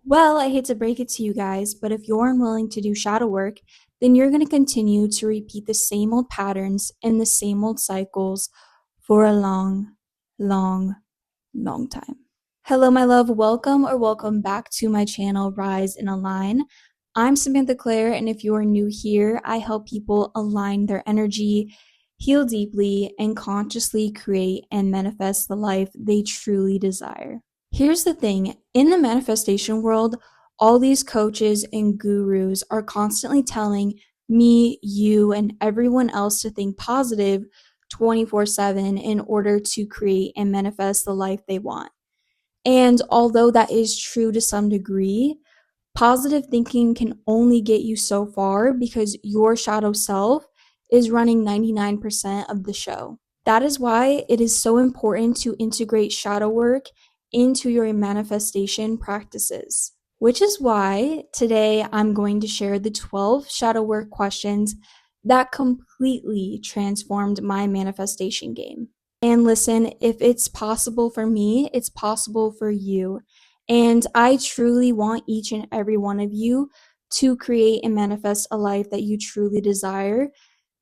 Well, I hate to break it to you guys, but if you're unwilling to do shadow work, then you're going to continue to repeat the same old patterns and the same old cycles for a long, long, long time. Hello, my love. Welcome back to my channel, Rise and Align. I'm Samantha Claire, and if you're new here, I help people align their energy, heal deeply, and consciously create and manifest the life they truly desire. Here's the thing, in the manifestation world, all these coaches and gurus are constantly telling me, you, and everyone else to think positive 24/7 in order to create and manifest the life they want. And although that is true to some degree, positive thinking can only get you so far because your shadow self is running 99% of the show. That is why it is so important to integrate shadow work into your manifestation practices. Which is why today I'm going to share the 12 shadow work questions that completely transformed my manifestation game. And listen, if it's possible for me, it's possible for you. And I truly want each and every one of you to create and manifest a life that you truly desire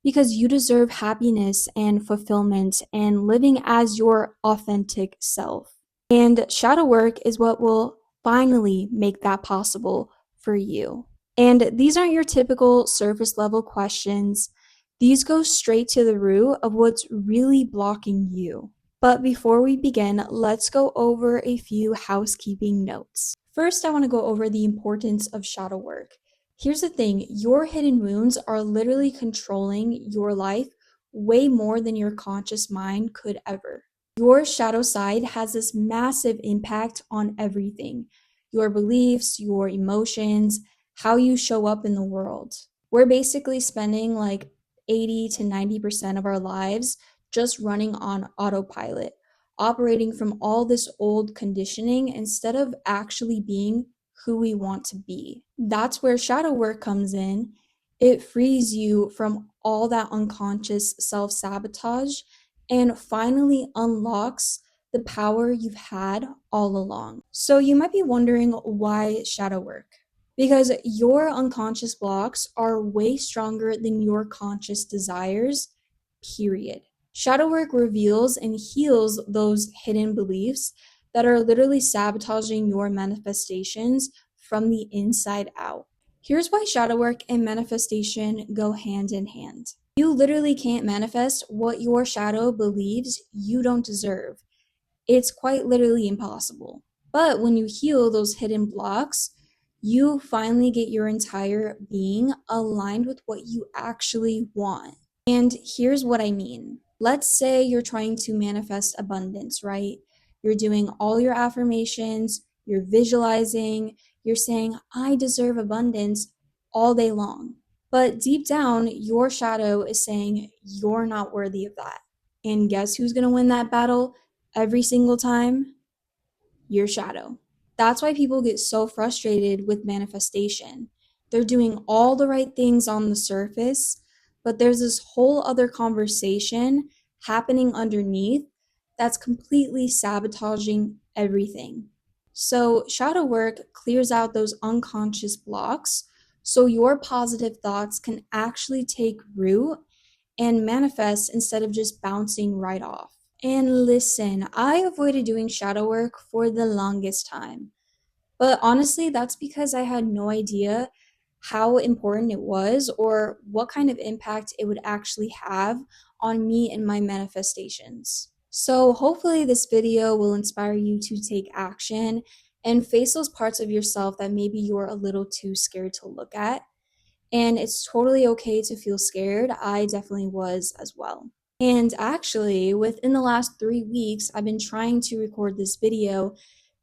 because you deserve happiness and fulfillment and living as your authentic self. And shadow work is what will finally make that possible for you. And these aren't your typical surface level questions. These go straight to the root of what's really blocking you. But before we begin, let's go over a few housekeeping notes. First, I want to go over the importance of shadow work. Here's the thing, your hidden wounds are literally controlling your life way more than your conscious mind could ever. Your shadow side has this massive impact on everything, your beliefs, your emotions, how you show up in the world. We're basically spending like 80 to 90% of our lives just running on autopilot, operating from all this old conditioning instead of actually being who we want to be. That's where shadow work comes in. It frees you from all that unconscious self-sabotage and finally unlocks the power you've had all along. So you might be wondering, why shadow work? Because your unconscious blocks are way stronger than your conscious desires, period. Shadow work reveals and heals those hidden beliefs that are literally sabotaging your manifestations from the inside out. Here's why shadow work and manifestation go hand in hand. You literally can't manifest what your shadow believes you don't deserve. It's quite literally impossible. But when you heal those hidden blocks, you finally get your entire being aligned with what you actually want. And here's what I mean. Let's say you're trying to manifest abundance, right? You're doing all your affirmations, you're visualizing, you're saying, I deserve abundance all day long. But deep down, your shadow is saying, you're not worthy of that. And guess who's going to win that battle every single time? Your shadow. That's why people get so frustrated with manifestation. They're doing all the right things on the surface, but there's this whole other conversation happening underneath that's completely sabotaging everything. So, shadow work clears out those unconscious blocks so your positive thoughts can actually take root and manifest instead of just bouncing right off. And listen, I avoided doing shadow work for the longest time. But honestly, that's because I had no idea how important it was or what kind of impact it would actually have on me and my manifestations. So hopefully this video will inspire you to take action and face those parts of yourself that maybe you're a little too scared to look at. And it's totally okay to feel scared. I definitely was as well. And actually, within the last 3 weeks, I've been trying to record this video.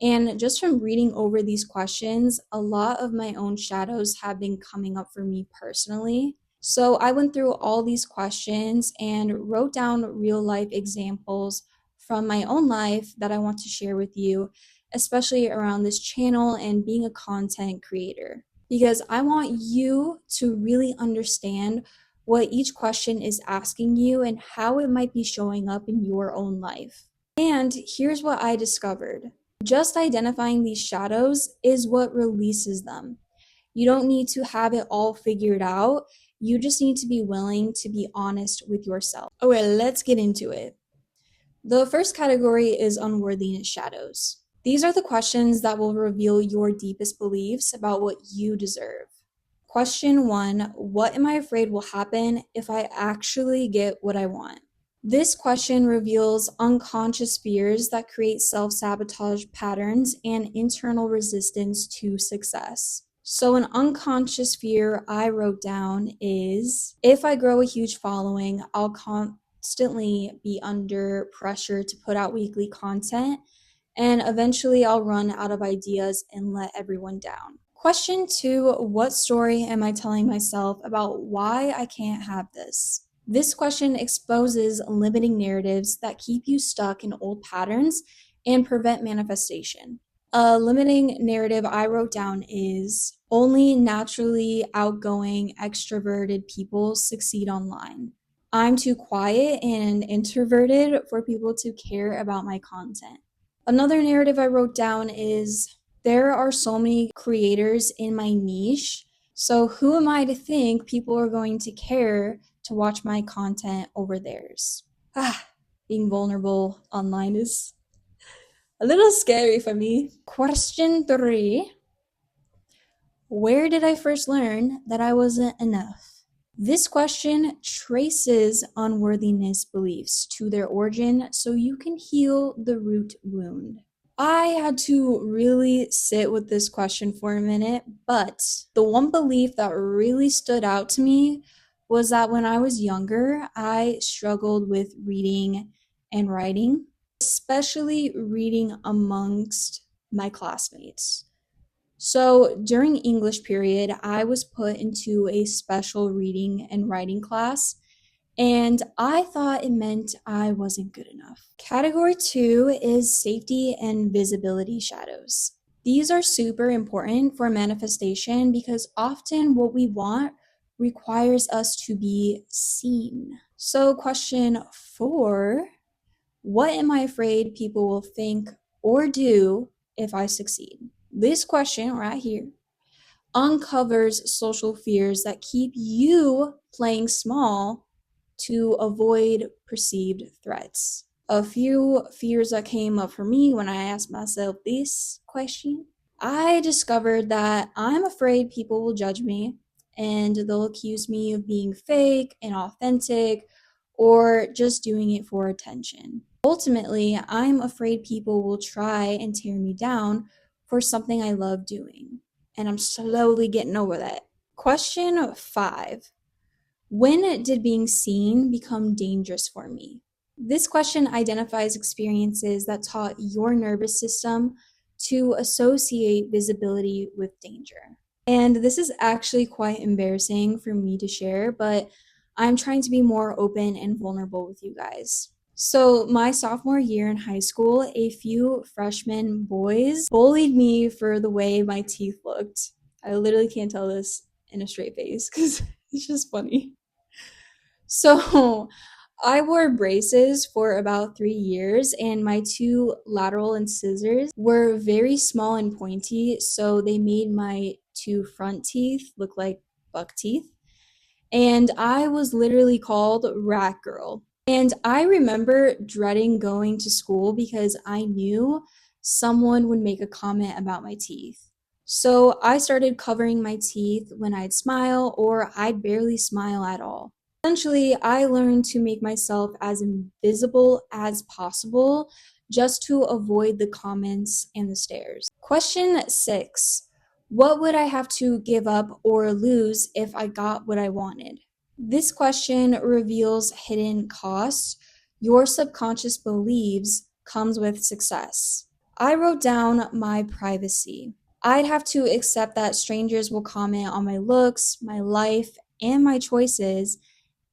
And just from reading over these questions, a lot of my own shadows have been coming up for me personally. So I went through all these questions and wrote down real life examples from my own life that I want to share with you, especially around this channel and being a content creator. Because I want you to really understand what each question is asking you and how it might be showing up in your own life. And here's what I discovered. Just identifying these shadows is what releases them. You don't need to have it all figured out. You just need to be willing to be honest with yourself. Okay, let's get into it. The first category is unworthiness shadows. These are the questions that will reveal your deepest beliefs about what you deserve. Question 1: what am I afraid will happen if I actually get what I want? This question reveals unconscious fears that create self-sabotage patterns and internal resistance to success. So an unconscious fear I wrote down is, if I grow a huge following, I'll constantly be under pressure to put out weekly content, and eventually I'll run out of ideas and let everyone down. Question 2: what story am I telling myself about why I can't have this? This question exposes limiting narratives that keep you stuck in old patterns and prevent manifestation. A limiting narrative I wrote down is, only naturally outgoing, extroverted people succeed online. I'm too quiet and introverted for people to care about my content. Another narrative I wrote down is, there are so many creators in my niche, so who am I to think people are going to care to watch my content over theirs? Being vulnerable online is a little scary for me. Question 3: where did I first learn that I wasn't enough? This question traces unworthiness beliefs to their origin so you can heal the root wound. I had to really sit with this question for a minute, but the one belief that really stood out to me was that when I was younger, I struggled with reading and writing, especially reading amongst my classmates. So during English period, I was put into a special reading and writing class, and I thought it meant I wasn't good enough. Category 2 is safety and visibility shadows. These are super important for manifestation because often what we want requires us to be seen. So question 4: what am I afraid people will think or do if I succeed? This question right here uncovers social fears that keep you playing small to avoid perceived threats. A few fears that came up for me when I asked myself this question: I discovered that I'm afraid people will judge me and they'll accuse me of being fake, inauthentic, or just doing it for attention. Ultimately, I'm afraid people will try and tear me down for something I love doing, and I'm slowly getting over that. Question 5: when did being seen become dangerous for me? This question identifies experiences that taught your nervous system to associate visibility with danger. And this is actually quite embarrassing for me to share, but I'm trying to be more open and vulnerable with you guys. So, my sophomore year in high school, a few freshman boys bullied me for the way my teeth looked. I literally can't tell this in a straight face because it's just funny. So I wore braces for about 3 years, and my two lateral incisors were very small and pointy, so they made my two front teeth look like buck teeth. And I was literally called Rat Girl. And I remember dreading going to school because I knew someone would make a comment about my teeth. So I started covering my teeth when I'd smile, or I'd barely smile at all. Eventually, I learned to make myself as invisible as possible just to avoid the comments and the stares. Question 6: what would I have to give up or lose if I got what I wanted? This question reveals hidden costs your subconscious believes comes with success. I wrote down my privacy. I'd have to accept that strangers will comment on my looks, my life, and my choices,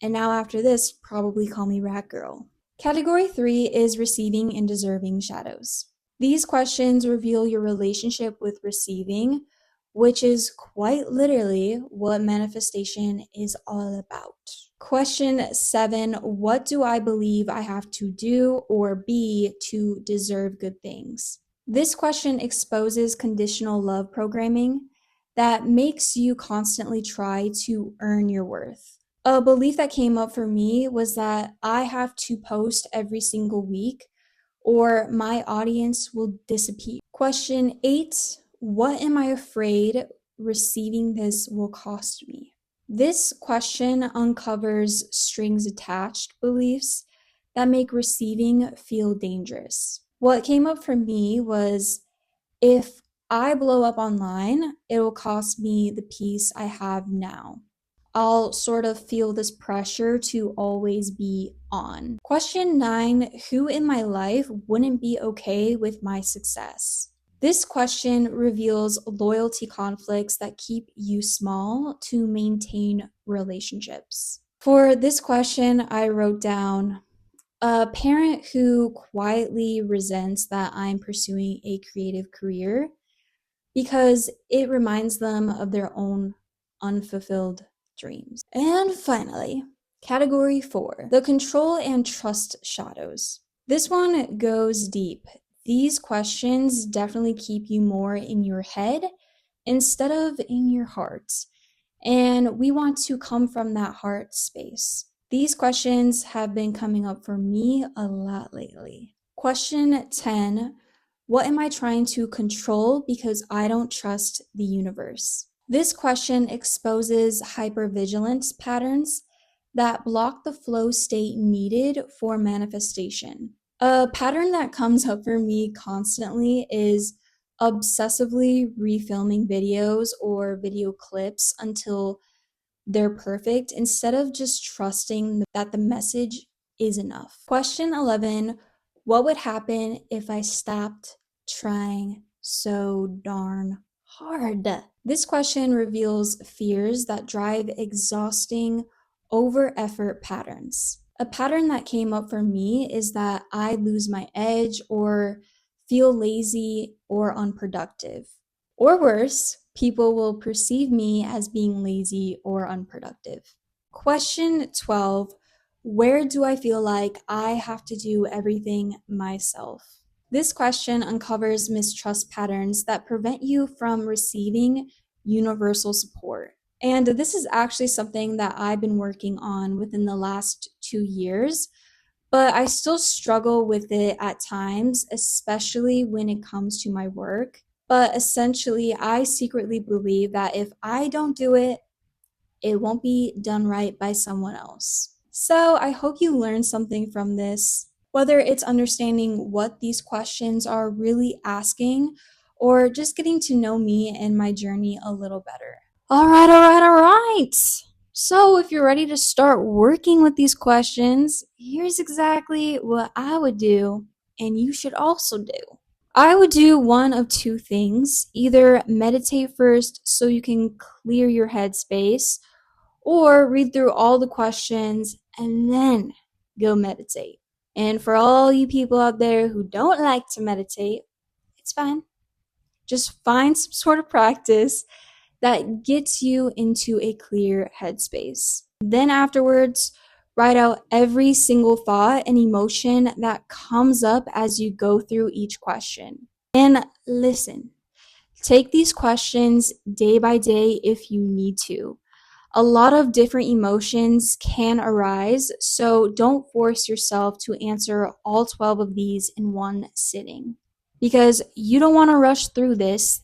and now after this, probably call me Rat Girl. Category 3 is receiving and deserving shadows. These questions reveal your relationship with receiving, which is quite literally what manifestation is all about. Question 7: what do I believe I have to do or be to deserve good things? This question exposes conditional love programming that makes you constantly try to earn your worth. A belief that came up for me was that I have to post every single week or my audience will disappear. Question 8, what am I afraid receiving this will cost me? This question uncovers strings attached beliefs that make receiving feel dangerous. What came up for me was if I blow up online, it will cost me the peace I have now. I'll sort of feel this pressure to always be on. Question 9, who in my life wouldn't be okay with my success? This question reveals loyalty conflicts that keep you small to maintain relationships. For this question, I wrote down a parent who quietly resents that I'm pursuing a creative career because it reminds them of their own unfulfilled dreams. And finally, category 4, the control and trust shadows. This one goes deep. These questions definitely keep you more in your head instead of in your heart. And we want to come from that heart space. These questions have been coming up for me a lot lately. Question 10, what am I trying to control because I don't trust the universe? This question exposes hypervigilance patterns that block the flow state needed for manifestation. A pattern that comes up for me constantly is obsessively refilming videos or video clips until they're perfect instead of just trusting that the message is enough. Question 11, what would happen if I stopped trying so darn hard? This question reveals fears that drive exhausting over effort patterns. A pattern that came up for me is that I lose my edge or feel lazy or unproductive. Or worse, people will perceive me as being lazy or unproductive. Question 12, where do I feel like I have to do everything myself? This question uncovers mistrust patterns that prevent you from receiving universal support. And this is actually something that I've been working on within the last 2 years, but I still struggle with it at times, especially when it comes to my work. But essentially, I secretly believe that if I don't do it, it won't be done right by someone else. So I hope you learned something from this, whether it's understanding what these questions are really asking or just getting to know me and my journey a little better. All right. So if you're ready to start working with these questions, here's exactly what I would do, and you should also do. I would do one of two things. Either meditate first so you can clear your headspace, or read through all the questions and then go meditate. And for all you people out there who don't like to meditate, it's fine. Just find some sort of practice that gets you into a clear headspace. Then afterwards, write out every single thought and emotion that comes up as you go through each question. And listen, take these questions day by day if you need to. A lot of different emotions can arise, so don't force yourself to answer all 12 of these in one sitting. Because you don't want to rush through this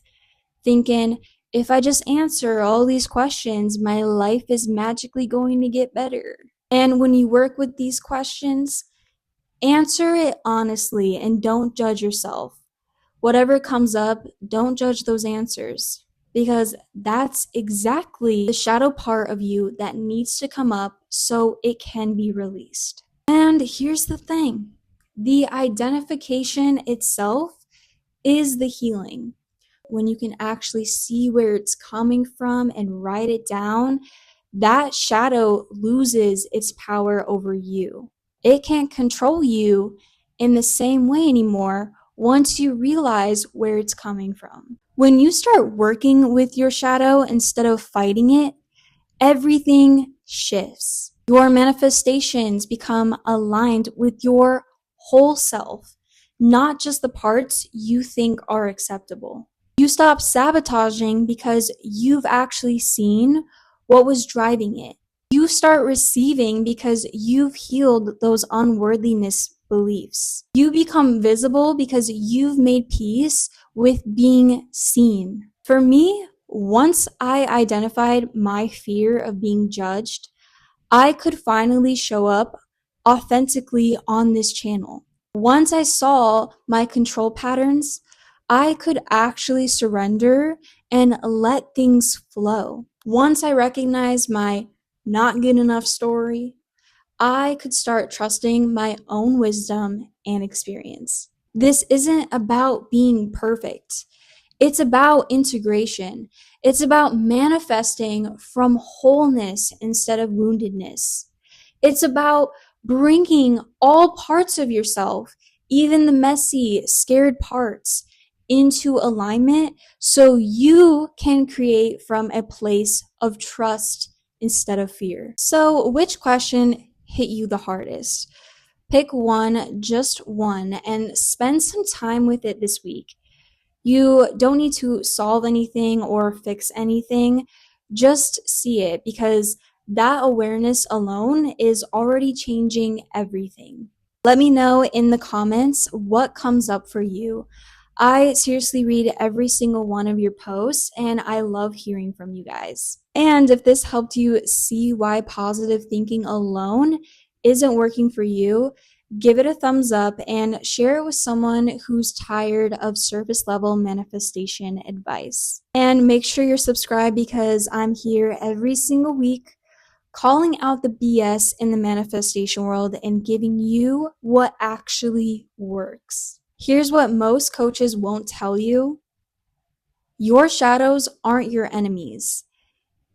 thinking, if I just answer all these questions, my life is magically going to get better. And when you work with these questions, answer it honestly and don't judge yourself. Whatever comes up, don't judge those answers because that's exactly the shadow part of you that needs to come up so it can be released. And here's the thing, the identification itself is the healing. When you can actually see where it's coming from and write it down, that shadow loses its power over you. It can't control you in the same way anymore once you realize where it's coming from. When you start working with your shadow instead of fighting it, everything shifts. Your manifestations become aligned with your whole self. not just the parts you think are acceptable. You stop sabotaging because you've actually seen what was driving it. You start receiving because you've healed those unworthiness beliefs. You become visible because you've made peace with being seen. For me, once I identified my fear of being judged, I could finally show up authentically on this channel. Once I saw my control patterns, I could actually surrender and let things flow. Once I recognized my not good enough story, I could start trusting my own wisdom and experience. This isn't about being perfect. It's about integration. It's about manifesting from wholeness instead of woundedness. It's about bringing all parts of yourself, even the messy, scared parts, into alignment so you can create from a place of trust instead of fear. So, which question hit you the hardest? Pick one, just one, and spend some time with it this week. You don't need to solve anything or fix anything. Just see it, because that awareness alone is already changing everything. Let me know in the comments what comes up for you. I seriously read every single one of your posts, and I love hearing from you guys. And if this helped you see why positive thinking alone isn't working for you, give it a thumbs up and share it with someone who's tired of surface level manifestation advice. And make sure you're subscribed, because I'm here every single week calling out the BS in the manifestation world and giving you what actually works. Here's what most coaches won't tell you: your shadows aren't your enemies.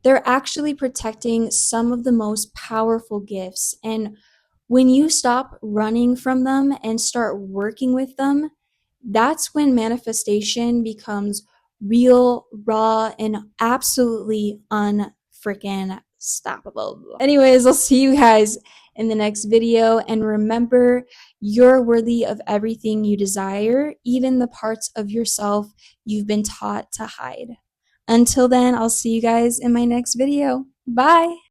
They're actually protecting some of the most powerful gifts. And when you stop running from them and start working with them, that's when manifestation becomes real, raw, and absolutely unfreaking stoppable. Anyways, I'll see you guys in the next video. And remember, you're worthy of everything you desire, even the parts of yourself you've been taught to hide. Until then, I'll see you guys in my next video. Bye!